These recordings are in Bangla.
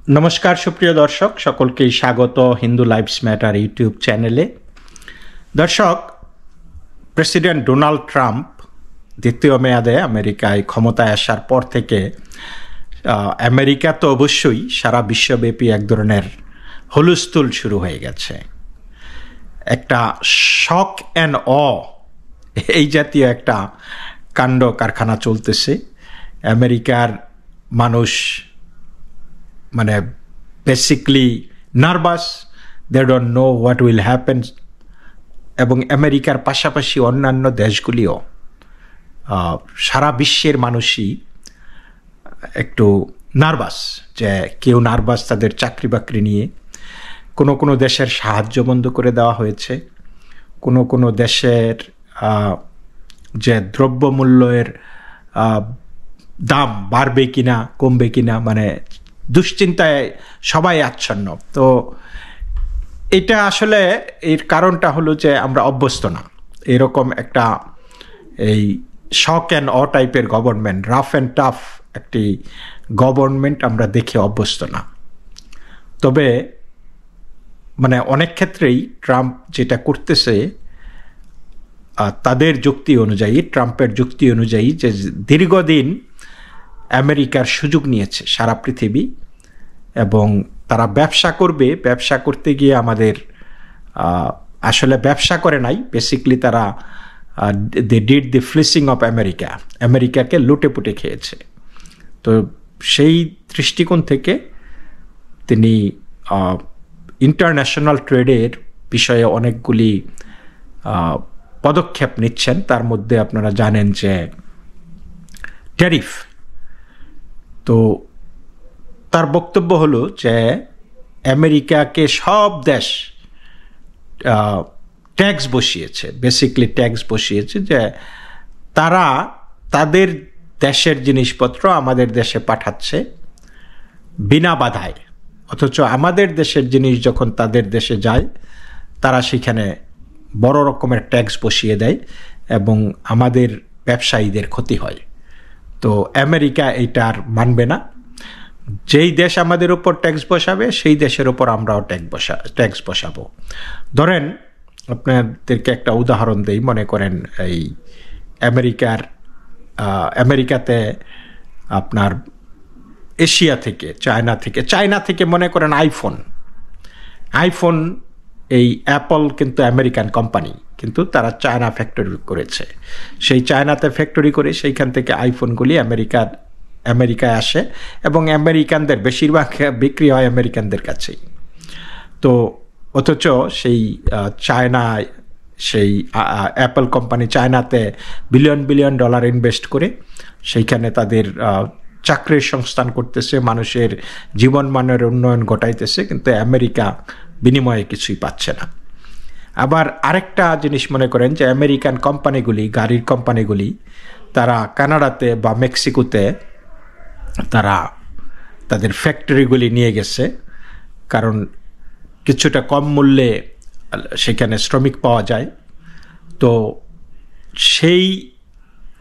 নমস্কার সুপ্রিয় দর্শক, সকলকেই স্বাগত হিন্দু লাইভস ম্যাটার ইউটিউব চ্যানেলে। দর্শক, প্রেসিডেন্ট ডোনাল্ড ট্রাম্প দ্বিতীয় মেয়াদে আমেরিকায় ক্ষমতায় আসার পর থেকে আমেরিকা তো অবশ্যই সারা বিশ্বব্যাপী এক ধরনের হুলস্থুল শুরু হয়ে গেছে। একটা শক অ্যান্ড এই জাতীয় একটা কাণ্ড কারখানা চলতেছে। আমেরিকার মানুষ মানে basically nervous, they don't know what will happen. এবং আমেরিকার পাশাপাশি অন্যান্য দেশগুলিও, সারা বিশ্বের মানুষই একটু নার্ভাস, যে কেউ নার্ভাস তাদের চাকরি বাকরি নিয়ে। কোনো কোনো দেশের সাহায্য বন্ধ করে দেওয়া হয়েছে, কোনো কোনো দেশের যে দ্রব্যমূল্যের দাম বাড়বে কিনা কমবে কিনা, মানে দুশ্চিন্তায় সবাই আচ্ছন্ন। তো এটা আসলে এর কারণটা হলো যে আমরা অভ্যস্ত না এরকম একটা এই শক অ্যান্ড টাইপের গভর্নমেন্ট, রাফ অ্যান্ড টাফ একটি গভর্নমেন্ট আমরা দেখে অভ্যস্ত না। তবে মানে অনেক ক্ষেত্রেই ট্রাম্প যেটা করতেছে তাদের যুক্তি অনুযায়ী, ট্রাম্পের যুক্তি অনুযায়ী, যে দীর্ঘদিন আমেরিকার সুযোগ নিয়েছে সারা পৃথিবী এবং তারা ব্যবসা করবে। ব্যবসা করতে গিয়ে আমাদের আসলে ব্যবসা করে নাই, বেসিকলি তারা they did the fleecing of America, আমেরিকাকে লুটে পুটে খেয়েছে। তো সেই দৃষ্টিকোণ থেকে তিনি ইন্টারন্যাশনাল ট্রেডের বিষয়ে অনেকগুলি পদক্ষেপ নিচ্ছেন। তার মধ্যে আপনারা জানেন যে ট্যারিফ। তো তার বক্তব্য হলো যে আমেরিকাকে সব দেশ ট্যাক্স বসিয়েছে, বেসিকলি ট্যাক্স বসিয়েছে, যে তারা তাদের দেশের জিনিসপত্র আমাদের দেশে পাঠাচ্ছে বিনা বাধায়, অথচ আমাদের দেশের জিনিস যখন তাদের দেশে যায় তারা সেখানে বড় রকমের ট্যাক্স বসিয়ে দেয় এবং আমাদের ব্যবসায়ীদের ক্ষতি হয়। তো আমেরিকা এইটার মানবে না। যেই দেশ আমাদের উপর ট্যাক্স বসাবে সেই দেশের উপর আমরাও ট্যাক্স বসাবো। ধরেন আপনাদেরকে একটা উদাহরণ দেই। মনে করেন এই আমেরিকাতে আপনার এশিয়া থেকে, চায়না থেকে মনে করেন আইফোন এই অ্যাপল কিন্তু আমেরিকান কোম্পানি, কিন্তু তারা চায়না ফ্যাক্টরি করেছে। সেই চায়নাতে ফ্যাক্টরি করে সেইখান থেকে আইফোনগুলি আমেরিকায় আসে এবং আমেরিকানদের বেশিরভাগ বিক্রি হয় আমেরিকানদের কাছেই। তো অথচ সেই চায়নায়, সেই অ্যাপল কোম্পানি চায়নাতে বিলিয়ন বিলিয়ন ডলার ইনভেস্ট করে সেইখানে তাদের চাকরির সংস্থান করতেছে, মানুষের জীবনমানের উন্নয়ন ঘটাইতেছে, কিন্তু আমেরিকা বিনিময়ে কিছুই পাচ্ছে না। আবার আরেকটা জিনিস মনে করেন যে আমেরিকান কোম্পানিগুলি, গাড়ির কোম্পানিগুলি, তারা কানাডাতে বা মেক্সিকোতে তারা তাদের ফ্যাক্টরিগুলি নিয়ে গেছে, কারণ কিছুটা কম মূল্যে সেখানে শ্রমিক পাওয়া যায়। তো সেই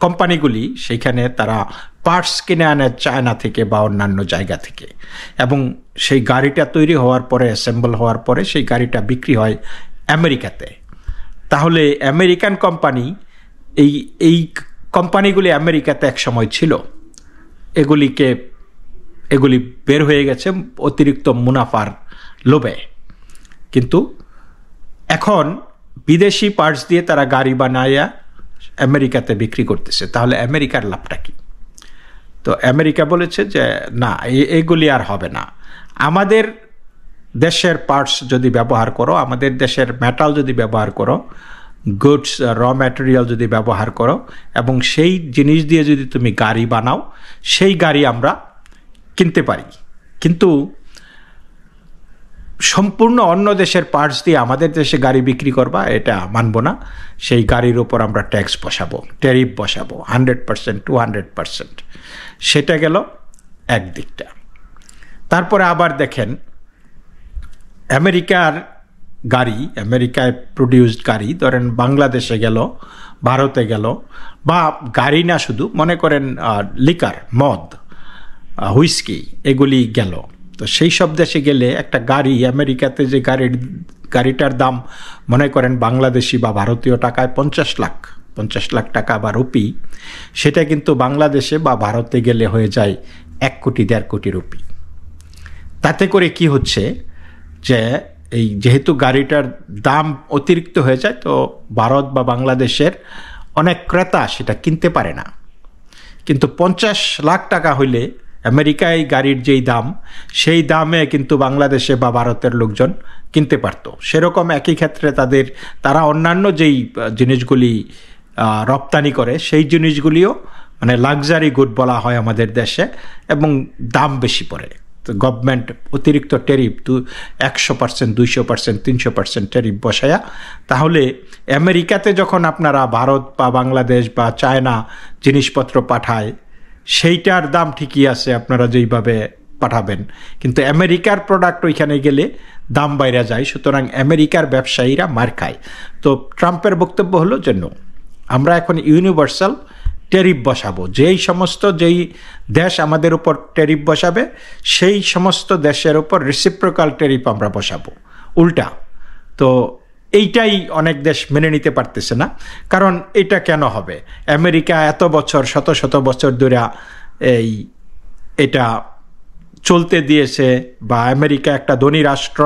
কোম্পানিগুলি সেইখানে তারা পার্টস কিনে আনে চায়না থেকে বা অন্যান্য জায়গা থেকে, এবং সেই গাড়িটা তৈরি হওয়ার পরে, অ্যাসেম্বল হওয়ার পরে সেই গাড়িটা বিক্রি হয় আমেরিকাতে। তাহলে আমেরিকান কোম্পানি, এই কোম্পানিগুলি আমেরিকাতে এক সময় ছিল, এগুলি বের হয়ে গেছে অতিরিক্ত মুনাফার লোভে। কিন্তু এখন বিদেশি পার্টস দিয়ে তারা গাড়ি বানায়া আমেরিকাতে বিক্রি করতেছে। তাহলে আমেরিকার লাভটা কি? তো আমেরিকা বলেছে যে না, এগুলি আর হবে না। আমাদের দেশের পার্টস যদি ব্যবহার করো, আমাদের দেশের মেটাল যদি ব্যবহার করো, গুডস র ম্যাটেরিয়াল যদি ব্যবহার করো এবং সেই জিনিস দিয়ে যদি তুমি গাড়ি বানাও, সেই গাড়ি আমরা কিনতে পারি। কিন্তু সম্পূর্ণ অন্য দেশের পার্টস দিয়ে আমাদের দেশে গাড়ি বিক্রি করবা, এটা মানব না। সেই গাড়ির উপর আমরা ট্যাক্স বসাবো, ট্যারিফ বসাবো 100%, 200%। সেটা গেল একদিকটা। তারপরে আবার দেখেন আমেরিকার গাড়ি, আমেরিকায় প্রডিউসড গাড়ি, ধরেন বাংলাদেশে গেল, ভারতে গেল, বা গাড়ি না, শুধু মনে করেন লিকার, মদ, হুইস্কি, এগুলি গেল। তো তো সেই সব দেশে গেলে একটা গাড়ি, আমেরিকাতে যে গাড়িটার দাম মনে করেন বাংলাদেশি বা ভারতীয় টাকায় 50 লাখ টাকা বা রুপি, সেটা কিন্তু বাংলাদেশে বা ভারতে গেলে হয়ে যায় 1 কোটি 1.5 কোটি রুপি। তাতে করে কি হচ্ছে যে এই যেহেতু গাড়িটার দাম অতিরিক্ত হয়ে যায়, তো ভারত বা বাংলাদেশের অনেক ক্রেতা সেটা কিনতে পারে না। কিন্তু 50 লাখ টাকা হইলে আমেরিকায় গাড়ির যেই দাম, সেই দামে কিন্তু বাংলাদেশে বা ভারতের লোকজন কিনতে পারত। সেরকম একই ক্ষেত্রে তারা অন্যান্য যেই জিনিসগুলি রপ্তানি করে, সেই জিনিসগুলিও মানে লাক্সারি গুড বলা হয় আমাদের দেশে, এবং দাম বেশি পড়ে। তো গভর্নমেন্ট অতিরিক্ত ট্যারিফ 100%, 200%, 300% ট্যারিফ বসায়া, তাহলে আমেরিকাতে যখন আপনারা ভারত বা বাংলাদেশ বা চায়না জিনিসপত্র পাঠায়, সেইটার দাম ঠিকই আছে আপনারা যেইভাবে পাঠাবেন, কিন্তু আমেরিকার প্রোডাক্ট ওইখানে গেলে দাম বাইরে যায়। সুতরাং আমেরিকার ব্যবসায়ীরা মার খায়। তো ট্রাম্পের বক্তব্য হলো যে নো, আমরা এখন ইউনিভার্সাল ট্যারিফ বসাবো। যেই দেশ আমাদের উপর ট্যারিফ বসাবে, সেই সমস্ত দেশের উপর রেসিপ্রোকাল ট্যারিফ আমরা বসাবো, উল্টা। তো এইটাই অনেক দেশ মেনে নিতে পারতেছে না। কারণ এটা কেন হবে? আমেরিকা এত বছর, শত বছর ধরে এটা চলতে দিয়েছে, বা আমেরিকা একটা ধনী রাষ্ট্র,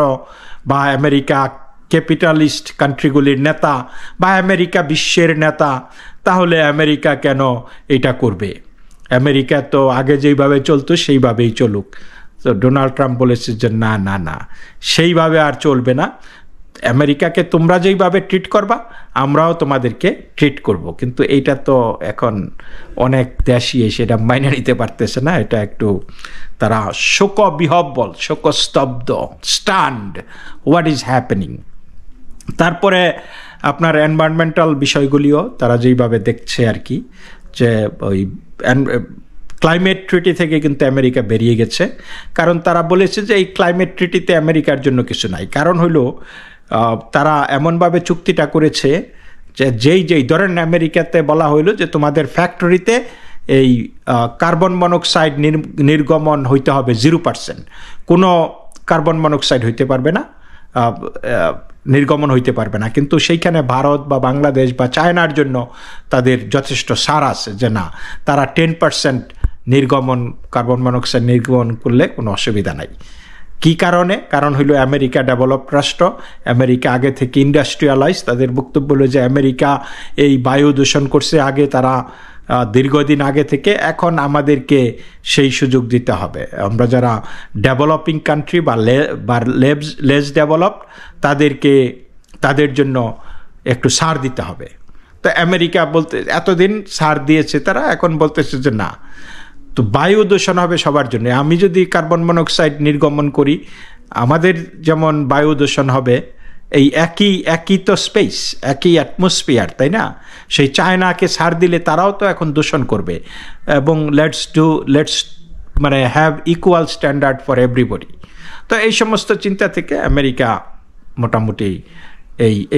বা আমেরিকা ক্যাপিটালিস্ট কান্ট্রিগুলির নেতা, বা আমেরিকা বিশ্বের নেতা, তাহলে আমেরিকা কেন এটা করবে? আমেরিকা তো আগে যেইভাবে চলতো সেইভাবেই চলুক। তো ডোনাল্ড ট্রাম্প বলেছে যে না না না, সেইভাবে আর চলবে না। আমেরিকাকে তোমরা যেইভাবে ট্রিট করবা, আমরাও তোমাদেরকে ট্রিট করব। কিন্তু এইটা তো এখন অনেক দেশই সেটা মাইনে নিতে পারতেছে না। এটা একটু তারা শোকবিহব্বল, শোকস্তব্ধ, স্টান্ড, হোয়াট ইজ হ্যাপেনিং। তারপরে আপনার এনভায়রনমেন্টাল বিষয়গুলিও তারা যেইভাবে দেখছে আর কি, যে ওই ক্লাইমেট ট্রিটি থেকে কিন্তু আমেরিকা বেরিয়ে গেছে। কারণ তারা বলেছে যে এই ক্লাইমেট ট্রিটিতে আমেরিকার জন্য কিছু নাই। কারণ হলো তারা এমনভাবে চুক্তিটা করেছে যে যেই ধরেন আমেরিকাতে বলা হইলো যে তোমাদের ফ্যাক্টরিতে এই কার্বন মনোক্সাইড নির্গমন হইতে হবে 0%, কোনো কার্বন মনোক্সাইড হইতে পারবে না, নির্গমন হইতে পারবে না। কিন্তু সেইখানে ভারত বা বাংলাদেশ বা চায়নার জন্য তাদের যথেষ্ট ছাড় আছে, যে না, তারা 10% কার্বন মনোক্সাইড নির্গমন করলে কোনো অসুবিধা নাই। কি কারণে? কারণ হইল আমেরিকা ডেভেলপড রাষ্ট্র, আমেরিকা আগে থেকে ইন্ডাস্ট্রিয়ালাইজ। তাদের বক্তব্য হলো যে আমেরিকা এই বায়ু দূষণ করছে আগে, তারা দীর্ঘদিন আগে থেকে, এখন আমাদেরকে সেই সুযোগ দিতে হবে। আমরা যারা ডেভেলপিং কান্ট্রি বা লেস ডেভেলপড, তাদের জন্য একটু ছাড় দিতে হবে। তো আমেরিকা এতদিন ছাড় দিয়েছে, তারা এখন বলতেছে যে না, তো বায়ু দূষণ হবে সবার জন্য। আমি যদি কার্বন মনোক্সাইড নির্গমন করি, আমাদের যেমন বায়ু দূষণ হবে, এই একই তো স্পেস, একই অ্যাটমসফিয়ার, তাই না? সেই চায়নাকে ছাড় দিলে তারাও তো এখন দূষণ করবে। এবং লেটস মানে have equal standard for everybody. তো এই সমস্ত চিন্তা থেকে আমেরিকা মোটামুটি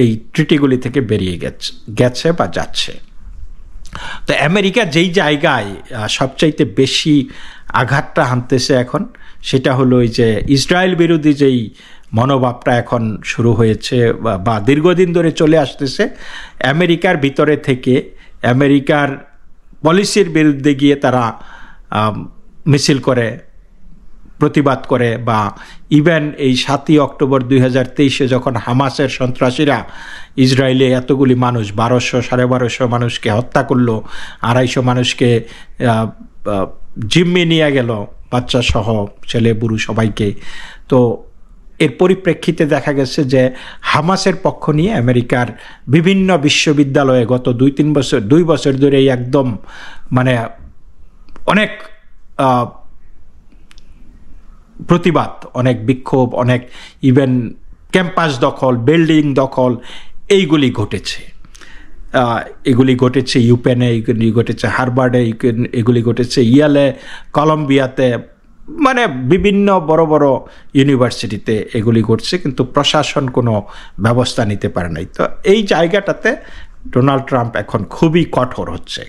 এই ট্রিটিগুলি থেকে বেরিয়ে গেছে বা যাচ্ছে। তো আমেরিকা যেই জায়গায় সবচাইতে বেশি আঘাতটা হানতেছে এখন, সেটা হলো ওই যে ইসরায়েল বিরোধী যেই মনোভাবটা এখন শুরু হয়েছে বা দীর্ঘদিন ধরে চলে আসতেছে। আমেরিকার ভিতরে থেকে আমেরিকার পলিসির বিরুদ্ধে গিয়ে তারা মিছিল করে, প্রতিবাদ করে, বা ইভেন এই 7ই অক্টোবর 2023 যখন হামাসের সন্ত্রাসীরা ইসরায়েলে এতগুলি মানুষ, 1200-1250 মানুষকে হত্যা করলো, 250 মানুষকে জিম্মি নিয়ে গেল, বাচ্চা সহ ছেলে বুড়ো সবাইকে। তো এর পরিপ্রেক্ষিতে দেখা গেছে যে হামাসের পক্ষ নিয়ে আমেরিকার বিভিন্ন বিশ্ববিদ্যালয়ে গত 2 বছর ধরে একদম মানে অনেক প্রতিবাদ, অনেক বিক্ষোভ, অনেক ইভেন ক্যাম্পাস দখল, বিল্ডিং দখল, এগুলি ঘটেছে ইউপেনে, এগুলি ঘটেছে হার্ভার্ডে, এগুলি ঘটেছে ইয়েলে, কলম্বিয়াতে, মানে বিভিন্ন বড় বড় ইউনিভার্সিটিতে এগুলি ঘটছে। কিন্তু প্রশাসন কোনো ব্যবস্থা নিতে পারে নাই। তো এই জায়গাটাতে ডোনাল্ড ট্রাম্প এখন খুবই কঠোর হচ্ছে।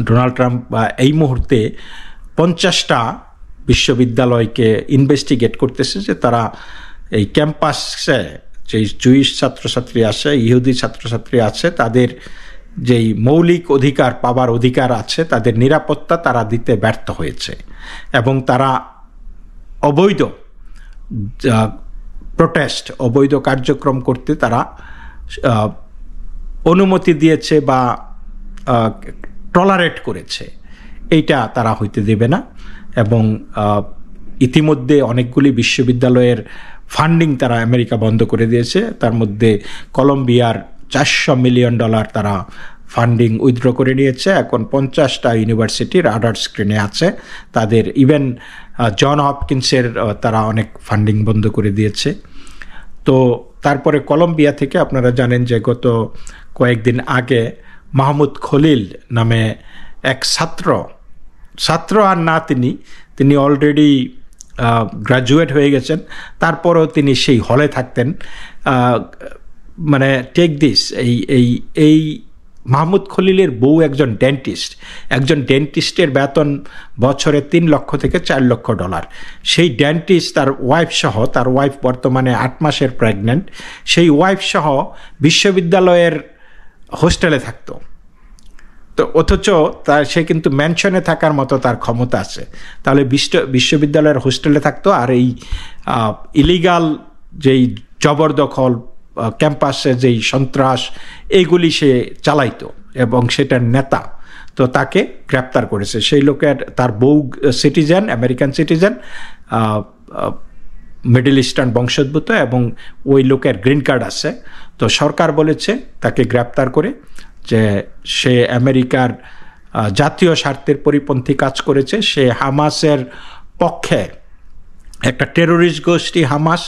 ডোনাল্ড ট্রাম্প এই মুহূর্তে 50টা বিশ্ববিদ্যালয়কে ইনভেস্টিগেট করতেছে যে তারা এই ক্যাম্পাসে যে জুইশ ছাত্রছাত্রী আছে, ইহুদি ছাত্রছাত্রী আছে, তাদের যেই মৌলিক অধিকার পাবার অধিকার আছে, তাদের নিরাপত্তা তারা দিতে ব্যর্থ হয়েছে এবং তারা অবৈধ প্রোটেস্ট, অবৈধ কার্যক্রম করতে তারা অনুমতি দিয়েছে বা টলারেট করেছে। এইটা তারা হইতে দেবে না এবং ইতিমধ্যে অনেকগুলি বিশ্ববিদ্যালয়ের ফান্ডিং তারা আমেরিকা বন্ধ করে দিয়েছে। তার মধ্যে কলম্বিয়ার $400 মিলিয়ন তারা ফান্ডিং উইথড্র করে নিয়েছে। এখন 50টা ইউনিভার্সিটি রাডার স্ক্রিনে আছে তাদের। ইভেন জন হপকিন্সের তারা অনেক ফান্ডিং বন্ধ করে দিয়েছে। তো তারপরে কলম্বিয়া থেকে আপনারা জানেন যে গত কয়েকদিন আগে মাহমুদ খলিল নামে এক ছাত্র আর না, তিনি অলরেডি গ্রাজুয়েট হয়ে গেছেন, তারপরেও তিনি সেই হলে থাকতেন। মানে টেক দিস, এই মাহমুদ খলিলের বউ একজন ডেন্টিস্টের বেতন বছরে $3 লক্ষ থেকে $4 লক্ষ। সেই ডেন্টিস্ট তার ওয়াইফ সহ, তার ওয়াইফ বর্তমানে 8 মাসের প্রেগনেন্ট, সেই ওয়াইফ সহ বিশ্ববিদ্যালয়ের হোস্টেলে থাকতো। তো অথচ সে কিন্তু ম্যানশনে থাকার মতো তার ক্ষমতা আছে। তাহলে বিশ্ববিদ্যালয়ের হোস্টেলে থাকতো আর এই ইলিগাল যেই জবরদখল, ক্যাম্পাসে যেই সন্ত্রাস, এইগুলি সে চালাইতো এবং সেটার নেতা। তো তাকে গ্রেপ্তার করেছে। সেই লোকের, তার বউ citizen, American citizen, middle eastern বংশোদ্ভূত এবং ওই লোকের গ্রিন কার্ড আছে। তো সরকার বলেছে তাকে গ্রেপ্তার করে যে সে আমেরিকার জাতীয় স্বার্থের পরিপন্থী কাজ করেছে। সে হামাসের পক্ষে, একটা টেরোরিস্ট গোষ্ঠী হামাস,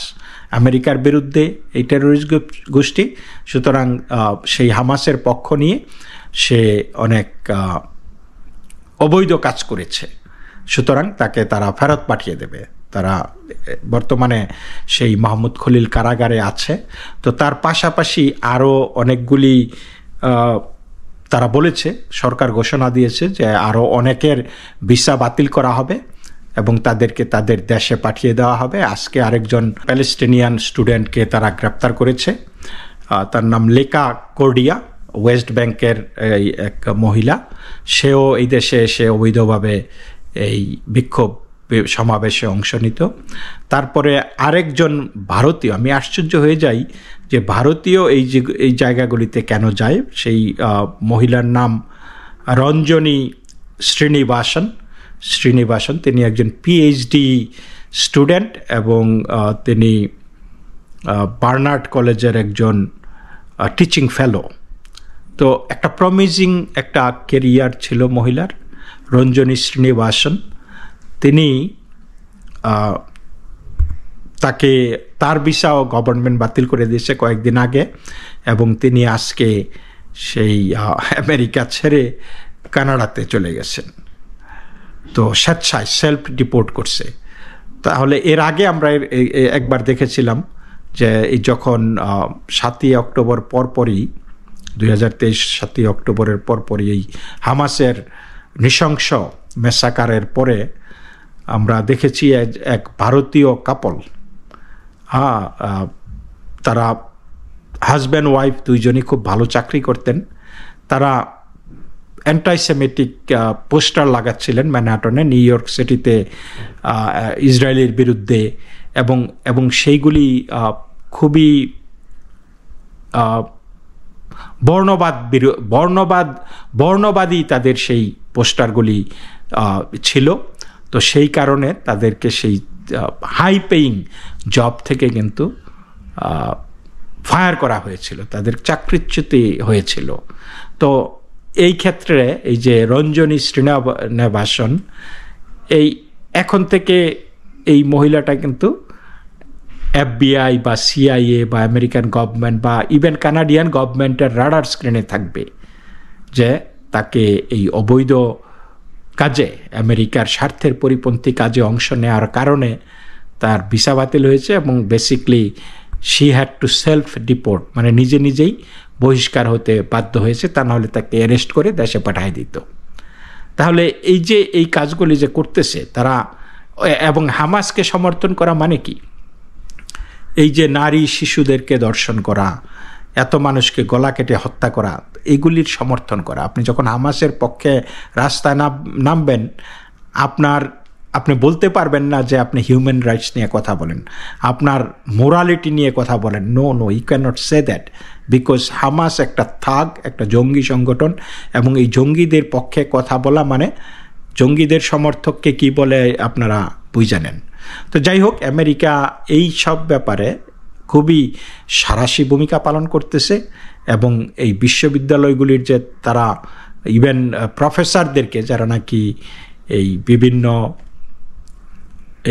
আমেরিকার বিরুদ্ধে এই টেরোরিস্ট গোষ্ঠী, সুতরাং সেই হামাসের পক্ষ নিয়ে সে অনেক অবৈধ কাজ করেছে। সুতরাং তাকে তারা ফেরত পাঠিয়ে দেবে। তারা বর্তমানে সেই মাহমুদ খলিল কারাগারে আছে। তো তার পাশাপাশি আরও অনেকগুলি, তারা বলেছে, সরকার ঘোষণা দিয়েছে যে আরও অনেকের ভিসা বাতিল করা হবে এবং তাদেরকে তাদের দেশে পাঠিয়ে দেওয়া হবে। আজকে আরেকজন প্যালেস্টিনিয়ান স্টুডেন্টকে তারা গ্রেপ্তার করেছে। তার নাম লেকা কোর্ডিয়া, ওয়েস্ট ব্যাংকের এই এক মহিলা। সেও এই দেশে এসে অবৈধভাবে এই বিক্ষোভ সমাবেশে অংশ নিত। তারপরে আরেকজন ভারতীয়, আমি আশ্চর্য হয়ে যাই যে ভারতীয় এই জায়গাগুলিতে কেন যায়। সেই মহিলার নাম রঞ্জনী শ্রীনিবাসন। তিনি একজন PhD স্টুডেন্ট এবং তিনি বার্নার্ড কলেজের একজন টিচিং ফেলো। তো একটা প্রমিজিং একটা কেরিয়ার ছিল মহিলার, রঞ্জনী শ্রীনিবাসন। তিনি তার ভিসাও গভর্নমেন্ট বাতিল করে দিয়েছে কয়েকদিন আগে এবং তিনি আজকে সেই আমেরিকা ছেড়ে কানাডাতে চলে গেছেন। তো স্বেচ্ছায় সেলফ ডিপোর্ট করছে। তাহলে এর আগে আমরা একবার দেখেছিলাম যে যখন 7ই অক্টোবর পরপরই, 2023 7ই অক্টোবরের পরপরই এই হামাসের নৃশংস মেসাকারের পরে আমরা দেখেছি এক ভারতীয় কাপল, তারা হাজব্যান্ড ওয়াইফ দুইজনই খুব ভালো চাকরি করতেন। তারা অ্যান্টাইসেমেটিক পোস্টার লাগাচ্ছিলেন ম্যানহাটনে, নিউ ইয়র্ক সিটিতে ইসরায়েলের বিরুদ্ধে এবং সেইগুলি খুবই বর্ণবাদী তাদের সেই পোস্টারগুলি ছিল। তো সেই কারণে তাদেরকে সেই হাই পেইং জব থেকে কিন্তু ফায়ার করা হয়েছিল, তাদের চাকরিচ্যুতি হয়েছিল। তো এই ক্ষেত্রে এই যে রঞ্জনী শ্রীনিবাসন, এই এখন থেকে এই মহিলাটা কিন্তু FBI বা CIA বা আমেরিকান গভর্নমেন্ট বা ইভেন কানাডিয়ান গভর্নমেন্টের রাডার স্ক্রিনে থাকবে যে তাকে এই অবৈধ কাজে, আমেরিকার স্বার্থের পরিপন্থী কাজে অংশ নেওয়ার কারণে তার ভিসা বাতিল হয়েছে এবং basically she had to self deport, মানে নিজেই বহিষ্কার হতে বাধ্য হয়েছে, তা নাহলে তাকে অ্যারেস্ট করে দেশে পাঠিয়ে দিত। তাহলে এই যে এই কাজগুলি যে করতেছে, তারা এবং হামাসকে সমর্থন করা মানে কি? এই যে নারী শিশুদেরকে ধর্ষণ করা, এত মানুষকে গলা কেটে হত্যা করা, এগুলির সমর্থন করা। আপনি যখন হামাসের পক্ষে রাস্তায় নামবেন, আপনি বলতে পারবেন না যে আপনি হিউম্যান রাইটস নিয়ে কথা বলেন, আপনার মোরালিটি নিয়ে কথা বলেন। No, you can not say that, because Hamas একটা থাগ, একটা জঙ্গি সংগঠন, এবং এই জঙ্গিদের পক্ষে কথা বলা মানে জঙ্গিদের সমর্থককে কি বলে আপনারা বুঝে নেন। তো যাই হোক, আমেরিকা এই সব ব্যাপারে খুবই সাহসী ভূমিকা পালন করতেছে, এবং এই বিশ্ববিদ্যালয়গুলির যে তারা ইভেন প্রফেসরদেরকে, যারা নাকি এই বিভিন্ন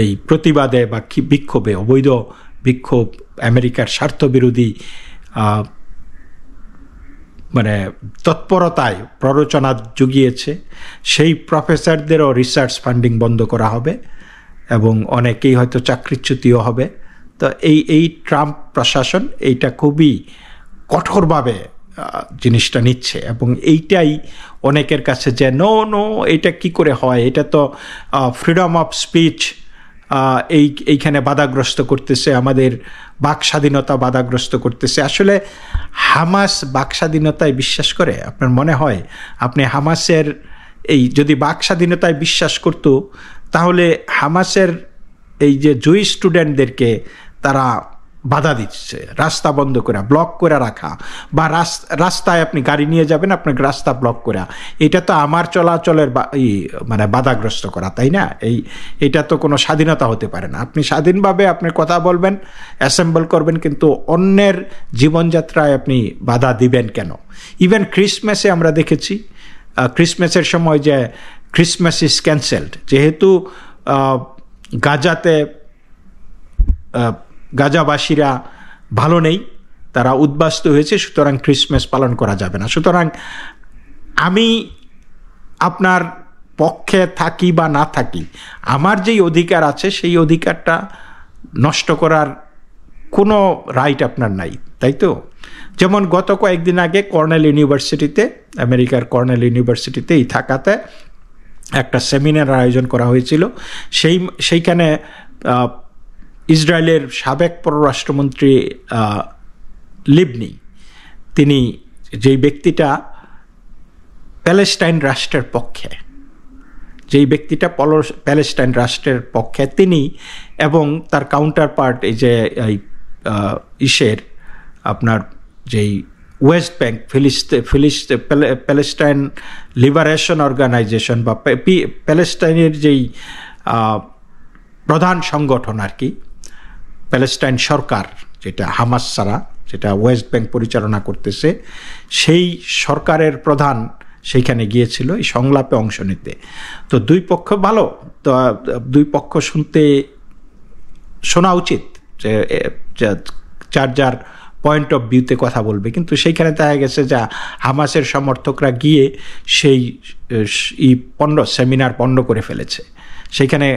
এই প্রতিবাদে বা বিক্ষোভে, অবৈধ বিক্ষোভ, আমেরিকার স্বার্থবিরোধী মানে তৎপরতায় প্ররোচনা জুগিয়েছে, সেই প্রফেসরদেরও রিসার্চ ফান্ডিং বন্ধ করা হবে, এবং অনেকেই হয়তো চাকরিচ্যুতিও হবে। তো এই ট্রাম্প প্রশাসন এইটা খুবই কঠোরভাবে জিনিসটা নিচ্ছে, এবং এইটাই অনেকের কাছে যে নো এটা কি করে হয়, এটা তো ফ্রিডম অফ স্পিচ এইখানে বাধাগ্রস্ত করতেছে, আমাদের বাক স্বাধীনতা বাধাগ্রস্ত করতেছে। আসলে হামাস বাক স্বাধীনতায় বিশ্বাস করে? আপনার মনে হয় আপনি হামাসের এই যদি বাক স্বাধীনতায় বিশ্বাস করত, তাহলে হামাসের এই যে জুই স্টুডেন্টদেরকে তারা বাধা দিচ্ছে, রাস্তা বন্ধ করে, ব্লক করে রাখা, বা রাস্তায় আপনি গাড়ি নিয়ে যাবেন, আপনাকে রাস্তা ব্লক করা, এটা তো আমার চলাচলের মানে বাধাগ্রস্ত করা, তাই না? এটা তো কোনো স্বাধীনতা হতে পারে না। আপনি স্বাধীনভাবে আপনি কথা বলবেন, অ্যাসেম্বল করবেন, কিন্তু অন্যের জীবনযাত্রায় আপনি বাধা দিবেন কেন? ইভেন ক্রিসমাসে আমরা দেখেছি, ক্রিসমাসের সময় যে ক্রিসমাস ইজ ক্যান্সেলড, যেহেতু গাজাতে গাজাবাসীরা ভালো নেই, তারা উদ্বাস্তু হয়েছে, সুতরাং ক্রিসমাস পালন করা যাবে না। সুতরাং আমি আপনার পক্ষে থাকি বা না থাকি, আমার যেই অধিকার আছে সেই অধিকারটা নষ্ট করার কোনো রাইট আপনার নাই, তাই তো? যেমন গত কয়েকদিন আগে কর্নেল ইউনিভার্সিটিতে, আমেরিকার কর্নেল ইউনিভার্সিটিতে ইথাকাতে একটা সেমিনার আয়োজন করা হয়েছিল। সেইখানে ইসরায়েলের সাবেক পররাষ্ট্রমন্ত্রী লিবনি, তিনি যেই ব্যক্তিটা প্যালেস্টাইন রাষ্ট্রের পক্ষে, প্যালেস্টাইন রাষ্ট্রের পক্ষে তিনি এবং তার কাউন্টার পার্ট এই যে আপনার যেই west bank Palestine liberation organisation বা প্যালেস্টাইনের যেই প্রধান সংগঠন আর কি, প্যালেস্টাইন সরকার, যেটা হামাস ছাড়া, যেটা ওয়েস্ট ব্যাংক পরিচালনা করতেছে, সেই সরকারের প্রধান সেইখানে গিয়েছিল এই সংলাপে অংশ নিতে। তো দুই পক্ষ ভালো, তো দুই পক্ষ শোনা উচিত, যে যার পয়েন্ট অফ ভিউতে কথা বলবে, কিন্তু সেইখানে দেখা গেছে যে হামাসের সমর্থকরা গিয়ে সেই সেমিনার পণ্ড করে ফেলেছে, সেইখানে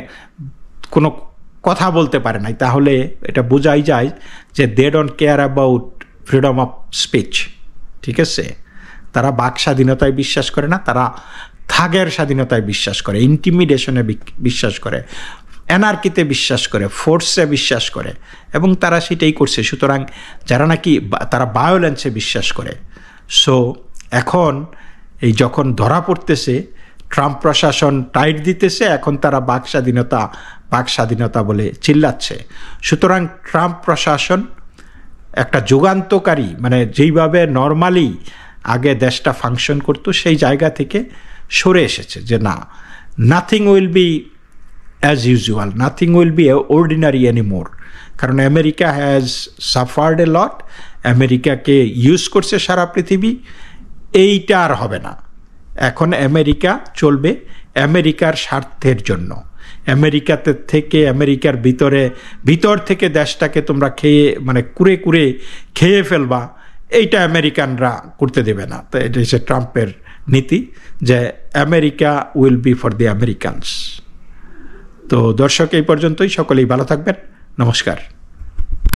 কোনো কথা বলতে পারে নাই। তাহলে এটা বোঝাই যায় যে they don't care about freedom of speech, ঠিক আছে? তারা বাক স্বাধীনতায় বিশ্বাস করে না, তারা থাগের স্বাধীনতায় বিশ্বাস করে, ইন্টিমিডেশনে বিশ্বাস করে, অ্যানার্কিতে বিশ্বাস করে, ফোর্সে বিশ্বাস করে, এবং তারা সেটাই করছে। সুতরাং যারা নাকি তারা ভায়োলেন্সে বিশ্বাস করে, সো এখন এই যখন ধরা পড়তেছে, ট্রাম্প প্রশাসন টাইট দিতেছে, এখন তারা বাক স্বাধীনতা বলে চিল্লাচ্ছে। সুতরাং ট্রাম্প প্রশাসন একটা যুগান্তকারী, মানে যেইভাবে নর্মালি আগে দেশটা ফাংশন করতো সেই জায়গা থেকে সরে এসেছে, যে না, nothing will be as usual, nothing will be ordinary anymore. কারণ আমেরিকা হ্যাজ সাফার্ড এ লট, আমেরিকাকে ইউজ করছে সারা পৃথিবী, এইটা আর হবে না। এখন আমেরিকা চলবে আমেরিকার স্বার্থের জন্য। আমেরিকাতে থেকে, আমেরিকার ভিতর থেকে দেশটাকে তোমরা কুরে খেয়ে ফেলবা, এইটা আমেরিকানরা করতে দেবে না। তো এটা হচ্ছে ট্রাম্পের নীতি, যে America will be for the Americans. তো দর্শক, এই পর্যন্তই। সকলেই ভালো থাকবেন। নমস্কার।